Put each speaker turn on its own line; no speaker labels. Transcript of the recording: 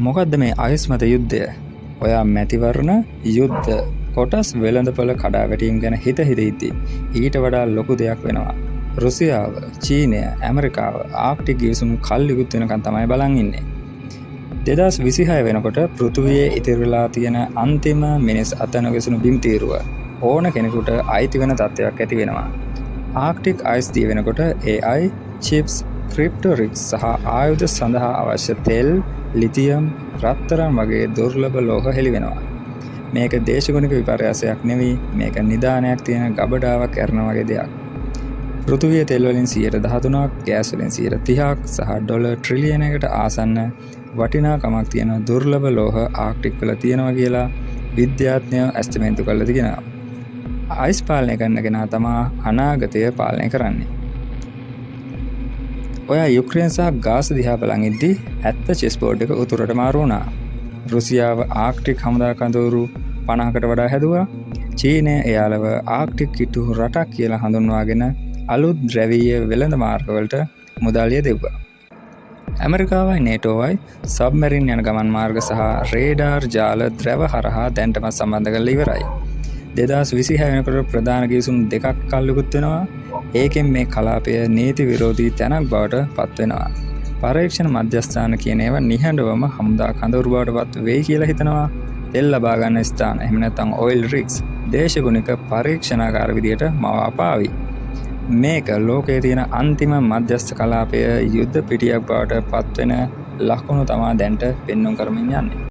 මොකක්ද මේ අයස්මත යුද්ධය? ඔයා මැතිවරණ යුද්ධ කොටස් වෙළඳපොළ කඩාවැටීම් ගැන හිත ඉද්දී ඊට වඩා ලොකු දෙයක් වෙනවා. රුසියාව, චීනය, ඇමරිකාව ආක්ටික් ගිවිසුම් කල්ලිකුත් වෙනකන් තමයි බලන් ඉන්නේ. 2026 වෙනකොට පෘථුවියේ ඉතිරි වෙලා තියෙන අන්තිම මිනිස් අත නොගැසුණු බිම් තීරුව ඕන කෙනෙකුට අයිති වෙන තත්ත්වයක් ඇති වෙනවා. ආක්ටික් අයිස් දී වෙනකොට AI, චිප්ස්, ක්‍රිප්ටෝ රිග්ස් සහ ආයුධ සඳහා අවශ්‍ය තෙල්, ලිතියම්, රත්තරන් වගේ දුර්ලභ ලෝහ හෙළි වෙනවා. මේක දේශගුණික විපර්යාසයක් නෙවෙයි, මේක නිදානයක් තියෙන ගබඩාවක් කරන වගේ දෙයක්. පෘථුවිය තෙල් වලින් 13%ක්, ගෑස් වලින් 30%ක් සහ ඩොලර් ට්‍රිලියනයකට ආසන්න වටිනාකමක් තියෙන දුර්ලභ ලෝහ ආක්ටික් වල තියෙනවා කියලා විද්‍යාඥයෝ ඇස්තිමේන්තු කරලා තියෙනවා. අයිස් පාලනය කරන කෙනා තමා අනාගතය පාලනය කරන්නේ. ඔයා යුක්‍රේන සහ ගාස දිහා බලන් ඉද්දි ඇත්ත චෙස් බෝඩ් එක උතුරට මාරු වුණා. රුසියාව ආක්ටික් හමුදා කඳවුරු 50කට වඩා හැදුවා. චීනය එයාලව ආක්ටික් කිට්ටු රටක් කියලා හඳුන්වාගෙන අලුත් ද්‍රවීය වෙළඳ මාර්ගවලට මුදල් දෙව්වා. ඇමරිකාවයි නේටෝවයි සබ්මරින් යන ගමන් මාර්ග සහ රේඩාර් ජාල ද්‍රව හරහා දැන්ටම සම්බන්ධ කරලා ඉවරයි. 2026 වෙනකොට ප්‍රධාන ගිවිසුම් දෙකක් කල්ලිකුත් වෙනවා. ඒකෙන් මේ කලාපය නීති විරෝධී තැනක් බවට පත් වෙනවා. පරීක්ෂණ මධ්‍යස්ථාන කියන ඒවා නිහඬවම හමුදා කඳවුරු බවට පත් වෙයි කියලා හිතනවා. තෙල් ලබා ගන්න ස්ථාන, එහෙම නැත්නම් ඔයිල් රිග්ස් දේශගුණික පරීක්ෂණාගාර විදියට මවාපාවි. මේක ලෝකයේ තියෙන අන්තිම මධ්‍යස්ථ කලාපය යුද්ධ පිටියක් බවට පත් වෙන ලකුණු තමා දැන්ට පෙන්වුම් කරමින් යන්නේ.